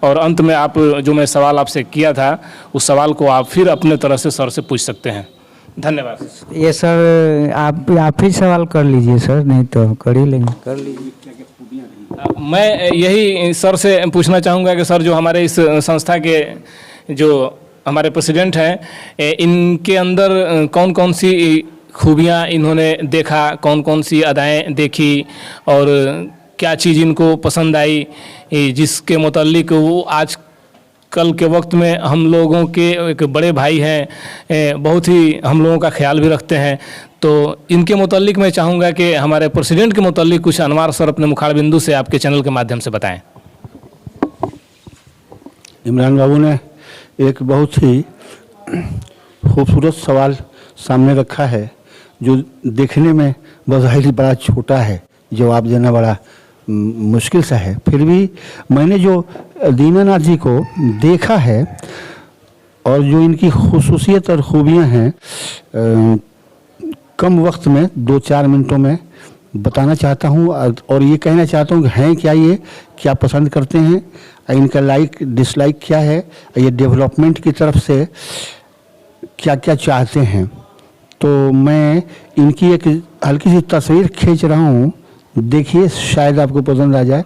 और अंत में आप जो मैं सवाल आपसे किया था उस सवाल को आप फिर अपने तरह से सर से पूछ सकते हैं। धन्यवाद। ये सर आप ही सवाल कर लीजिए सर, नहीं तो कर ही लेंगे। कर लीजिए। मैं यही सर से पूछना चाहूँगा कि सर जो हमारे इस संस्था के जो हमारे प्रेसिडेंट हैं, इनके अंदर कौन कौन सी खूबियाँ इन्होंने देखा, कौन कौन सी अदाएँ देखी और क्या चीज़ इनको पसंद आई, जिसके मुतालिक वो आज कल के वक्त में हम लोगों के एक बड़े भाई हैं, बहुत ही हम लोगों का ख्याल भी रखते हैं। तो इनके मुतालिक मैं चाहूँगा कि हमारे प्रेसिडेंट के मुतालिक कुछ अनवार सर अपने मुखार बिंदु से आपके चैनल के माध्यम से बताएं। इमरान बाबू ने एक बहुत ही खूबसूरत सवाल सामने रखा है, जो देखने में बज़ाहिर बड़ा छोटा है, जवाब देना बड़ा मुश्किल सा है। फिर भी मैंने जो दीनानाथ जी को देखा है और जो इनकी खुसूसियत और ख़ूबियाँ हैं, कम वक्त में 2-4 मिनटों में बताना चाहता हूँ और ये कहना चाहता हूँ कि हैं क्या, ये क्या पसंद करते हैं, इनका लाइक डिसलाइक क्या है, ये डेवलपमेंट की तरफ से क्या क्या चाहते हैं। तो मैं इनकी एक हल्की सी तस्वीर खींच रहा हूँ, देखिए शायद आपको पसंद आ जाए।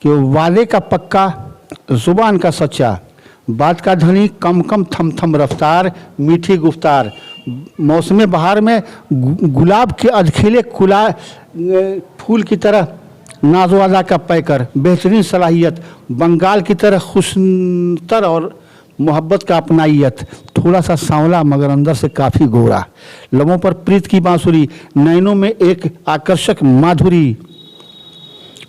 कि वादे का पक्का, ज़ुबान का सच्चा, बात का धनी, कम कम थम थम रफ्तार, मीठी गुफ्तार, मौसम बहार में गुलाब के अधखिले फूल की तरह नाज़वादा का पैकर, बेहतरीन सलाहियत, बंगाल की तरह खुशतर और मोहब्बत का अपनाइयत, थोड़ा सा सांवला मगर अंदर से काफ़ी गोरा, लबों पर प्रीत की बांसुरी, नैनों में एक आकर्षक माधुरी,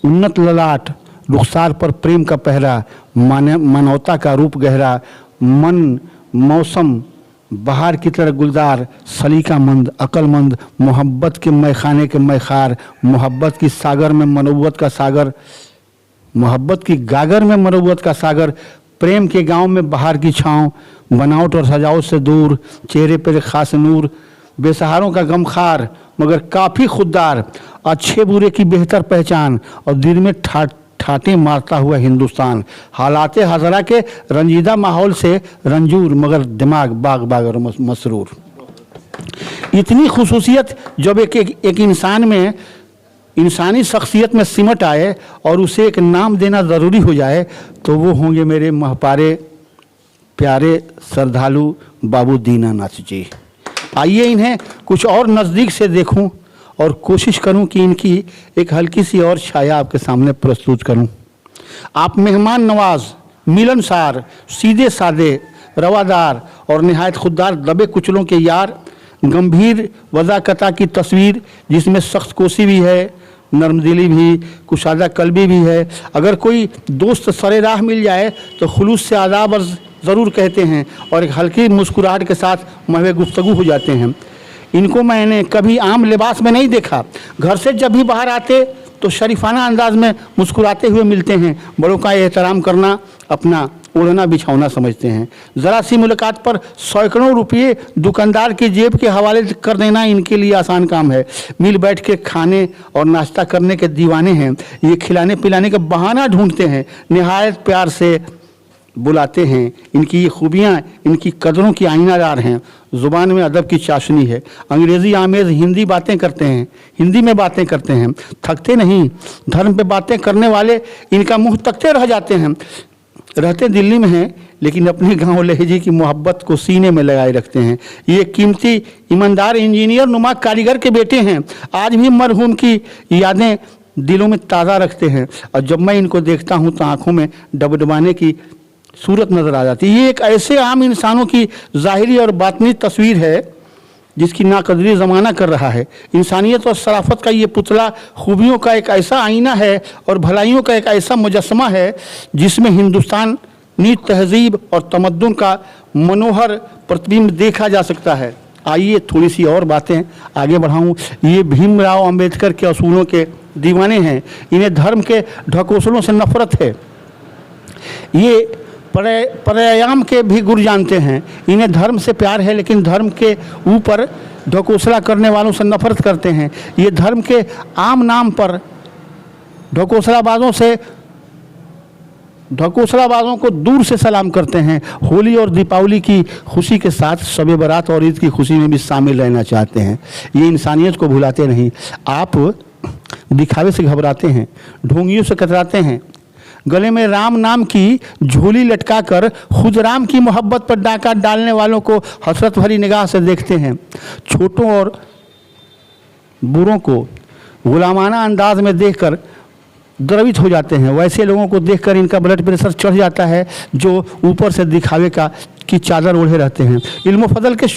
उन्नत ललाट, रुखसार पर प्रेम का पहरा, मानवता का रूप गहरा, मन मौसम बहार की तरह गुलजार, सलीकामंद, अक्लमंद, मोहब्बत के मैखाने के मैखार, मोहब्बत की सागर में मनुव्वत का सागर, मोहब्बत की गागर में मनुव्वत का सागर, प्रेम के गांव में बहार की छाँव, बनावट और सजावट से दूर, चेहरे पर खास नूर, बेसहारों का गमखार मगर काफ़ी खुददार, अच्छे बुरे की बेहतर पहचान और दिल में ठाटे मारता हुआ हिंदुस्तान, हालात हज़रा के रंजीदा माहौल से रंजूर मगर दिमाग बाग बाग और मसरूर। इतनी खुसूसियत जब एक इंसान में, इंसानी शख्सियत में सिमट आए और उसे एक नाम देना ज़रूरी हो जाए, तो वो होंगे मेरे महपारे प्यारे श्रद्धालु बाबू दीनानाथ जी। आइए इन्हें कुछ और नज़दीक से देखूं और कोशिश करूं कि इनकी एक हल्की सी और छाया आपके सामने प्रस्तुत करूं। आप मेहमान नवाज, मिलनसार, सीधे सादे, रवादार और निहायत खुददार दबे कुचलों के यार, गंभीर वज़ाकता की तस्वीर जिसमें सख्त कोशी भी है, नर्मदिली भी, कुशादा कल्बी भी है। अगर कोई दोस्त सरे राह मिल जाए तो खुलूस से आदाब ज़रूर कहते हैं और एक हल्की मुस्कुराहट के साथ महवे गुफ्तगू हो जाते हैं। इनको मैंने कभी आम लिबास में नहीं देखा। घर से जब भी बाहर आते तो शरीफाना अंदाज में मुस्कुराते हुए मिलते हैं। बड़ों का एहतराम करना अपना ओढ़ना बिछौना समझते हैं। ज़रा सी मुलाकात पर सैकड़ों रुपये दुकानदार की जेब के हवाले कर देना इनके लिए आसान काम है। मिल बैठ के खाने और नाश्ता करने के दीवाने हैं। ये खिलाने पिलाने का बहाना ढूंढते हैं, निहायत प्यार से बुलाते हैं। इनकी ये खूबियाँ इनकी कदरों की आईनादार हैं। ज़ुबान में अदब की चाशनी है। अंग्रेज़ी आमेज़ हिंदी बातें करते हैं, हिंदी में बातें करते हैं, थकते नहीं। धर्म पे बातें करने वाले इनका मुंह तकते रह जाते हैं। रहते दिल्ली में हैं लेकिन अपने गांव लहजे की मोहब्बत को सीने में लगाए रखते हैं। ये कीमती ईमानदार इंजीनियर नुमा कारीगर के बेटे हैं। आज भी मरहूम की यादें दिलों में ताज़ा रखते हैं और जब मैं इनको देखता हूँ तो आँखों में डबडबाने की सूरत नज़र आ जाती है। ये एक ऐसे आम इंसानों की ज़ाहिरी और बातनी तस्वीर है जिसकी नाकदरी ज़माना कर रहा है। इंसानियत और शराफत का ये पुतला खूबियों का एक ऐसा आईना है और भलाइयों का एक ऐसा मुजस्समा है जिसमें हिंदुस्तानी तहज़ीब और तमद्दुन का मनोहर प्रतिबिंब देखा जा सकता है। आइए थोड़ी सी और बातें आगे बढ़ाऊँ। ये भीमराव अंबेडकर के असूलों के दीवाने हैं। इन्हें धर्म के ढकोसलों से नफरत है। ये प्राणायाम के भी गुर जानते हैं। इन्हें धर्म से प्यार है लेकिन धर्म के ऊपर ढकोसला करने वालों से नफरत करते हैं। ये धर्म के आम नाम पर ढकोसलाबाजों से ढकोसलाबाजों को दूर से सलाम करते हैं। होली और दीपावली की खुशी के साथ शब बारात और ईद की खुशी में भी शामिल रहना चाहते हैं। ये इंसानियत को भुलाते नहीं। आप दिखावे से घबराते हैं, ढोंगियों से कतराते हैं, गले में राम नाम की झोली लटकाकर खुद राम की मोहब्बत पर डाका डालने वालों को हसरत भरी निगाह से देखते हैं। छोटों और बूढ़ों को गुलामाना अंदाज में देखकर द्रवित हो जाते हैं। वैसे लोगों को देखकर इनका ब्लड प्रेशर चढ़ जाता है जो ऊपर से दिखावे की चादर ओढ़े रहते हैं। इल्म फजल के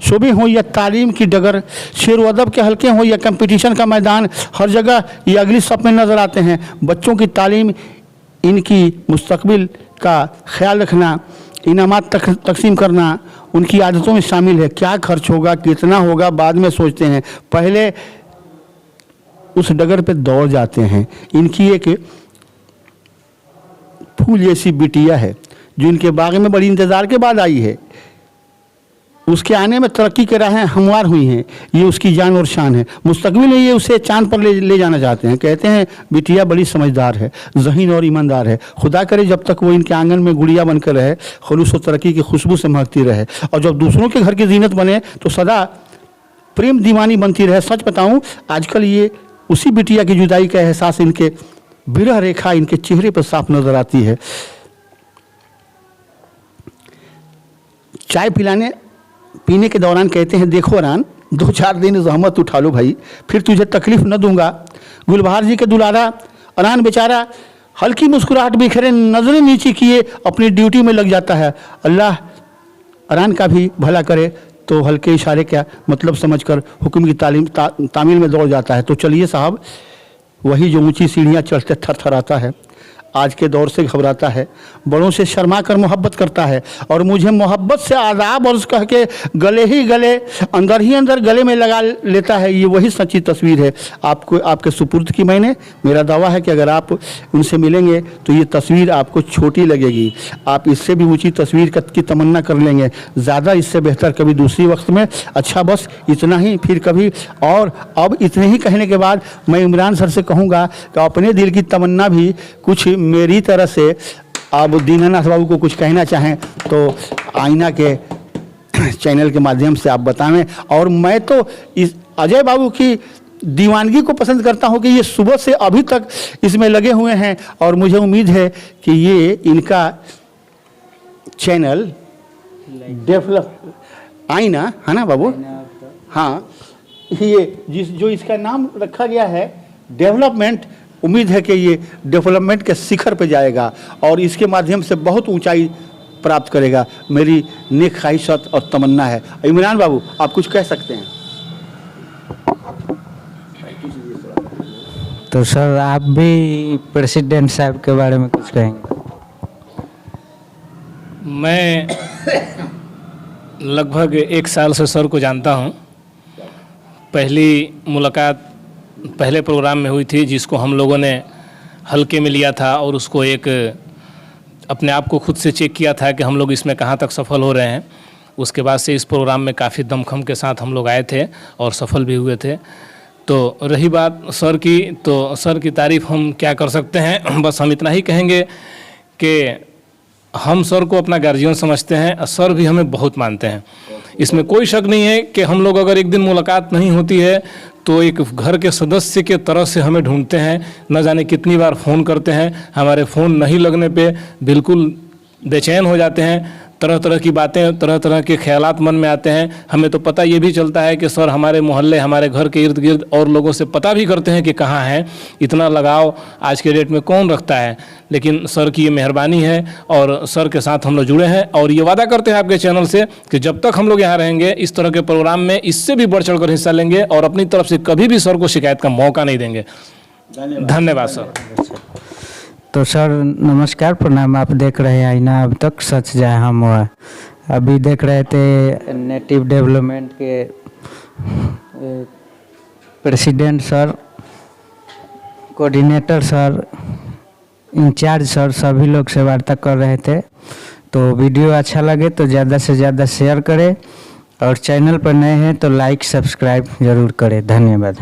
शोबे हों या तालीम की डगर, शेर व अदब के हल्के हों या कंपटीशन का मैदान, हर जगह ये अगली सफ़ में नज़र आते हैं। बच्चों की तालीम, इनकी मुस्तकबिल का ख्याल रखना, इनामात तकसीम करना उनकी आदतों में शामिल है। क्या खर्च होगा, कितना होगा, बाद में सोचते हैं, पहले उस डगर पे दौड़ जाते हैं। इनकी एक फूल जैसी बिटिया है जो इनके बाग में बड़ी इंतज़ार के बाद आई है। उसके आने में तरक्की की राहें हमवार हुई हैं। ये उसकी जान और शान है। मुस्तकबिल में ये उसे चांद पर ले जाना चाहते हैं। कहते हैं बिटिया बड़ी समझदार है, ज़हीन और ईमानदार है। खुदा करे जब तक वो इनके आंगन में गुड़िया बनकर रहे, खुलूस और तरक्की की खुशबू से महकती रहे, और जब दूसरों के घर की जीनत बने तो सदा प्रेम दीवानी बनती रहे। सच बताऊँ, आजकल ये उसी बिटिया की जुदाई का एहसास इनके विरह रेखा इनके चेहरे पर साफ नजर आती है। चाय पीने के दौरान कहते हैं, देखो अरान, 2-4 दिन जहमत उठा लो भाई, फिर तुझे तकलीफ न दूंगा। गुलबहार जी के दुलारा अरान बेचारा हल्की मुस्कुराहट बिखेरे नजरें नीची किए अपनी ड्यूटी में लग जाता है। अल्लाह अरान का भी भला करे तो हल्के इशारे क्या मतलब समझकर हुक्म की तामील में दौड़ जाता है। तो चलिए साहब, वही जो ऊंची सीढ़ियाँ चढ़ते थरथराता है, आज के दौर से घबराता है, बड़ों से शर्मा कर मोहब्बत करता है, और मुझे मोहब्बत से आदाब और कह के गले ही गले अंदर ही अंदर गले में लगा लेता है। ये वही सच्ची तस्वीर है आपको आपके सुपुर्द की मैंने। मेरा दावा है कि अगर आप उनसे मिलेंगे तो ये तस्वीर आपको छोटी लगेगी, आप इससे भी ऊंची तस्वीर की तमन्ना कर लेंगे। ज़्यादा इससे बेहतर कभी दूसरी वक्त में। अच्छा, बस इतना ही, फिर कभी और। अब इतने ही कहने के बाद मैं इमरान सर से कहूँगा कि अपने दिल की तमन्ना भी कुछ मेरी तरह से आप दीनानाथ बाबू को कुछ कहना चाहें तो आईना के चैनल के माध्यम से आप बताएं। और मैं तो इस अजय बाबू की दीवानगी को पसंद करता हूं कि ये सुबह से अभी तक इसमें लगे हुए हैं, और मुझे उम्मीद है कि ये इनका चैनल डेवलप आईना है ना बाबू, हाँ, ये जो इसका नाम रखा गया है डेवलपमेंट, उम्मीद है कि ये डेवलपमेंट के शिखर पर जाएगा और इसके माध्यम से बहुत ऊंचाई प्राप्त करेगा। मेरी नेक ख्वाहिशत और तमन्ना है। इमरान बाबू, आप कुछ कह सकते हैं? तो सर आप भी प्रेसिडेंट साहब के बारे में कुछ कहेंगे? मैं लगभग 1 साल से सर को जानता हूं। पहली मुलाकात पहले प्रोग्राम में हुई थी जिसको हम लोगों ने हल्के में लिया था, और उसको एक अपने आप को खुद से चेक किया था कि हम लोग इसमें कहाँ तक सफल हो रहे हैं। उसके बाद से इस प्रोग्राम में काफ़ी दमखम के साथ हम लोग आए थे और सफल भी हुए थे। तो रही बात सर की, तो सर की तारीफ़ हम क्या कर सकते हैं, बस हम इतना ही कहेंगे कि हम सर को अपना गार्जियन समझते हैं, सर भी हमें बहुत मानते हैं। इसमें कोई शक नहीं है कि हम लोग अगर एक दिन मुलाकात नहीं होती है तो एक घर के सदस्य के तरह से हमें ढूंढते हैं। न जाने कितनी बार फ़ोन करते हैं, हमारे फ़ोन नहीं लगने पे बिल्कुल बेचैन हो जाते हैं। तरह तरह की बातें, तरह तरह के ख्यालात मन में आते हैं। हमें तो पता ये भी चलता है कि सर हमारे मोहल्ले, हमारे घर के इर्द गिर्द और लोगों से पता भी करते हैं कि कहाँ हैं। इतना लगाव आज के डेट में कौन रखता है, लेकिन सर की ये मेहरबानी है और सर के साथ हम लोग जुड़े हैं। और ये वादा करते हैं आपके चैनल से कि जब तक हम लोग यहाँ रहेंगे इस तरह के प्रोग्राम में इससे भी बढ़ चढ़ कर हिस्सा लेंगे और अपनी तरफ से कभी भी सर को शिकायत का मौका नहीं देंगे। धन्यवाद सर। तो सर नमस्कार, प्रणाम। आप देख रहे हैं आईना अब तक, सच जाए हम हुआ। अभी देख रहे थे नेटिव डेवलपमेंट के president sir, coordinator sir, incharge sir, सभी लोग से वार्ता कर रहे थे। तो वीडियो अच्छा लगे तो ज़्यादा से ज़्यादा शेयर करें, और चैनल पर नए हैं तो लाइक सब्सक्राइब ज़रूर करें। धन्यवाद।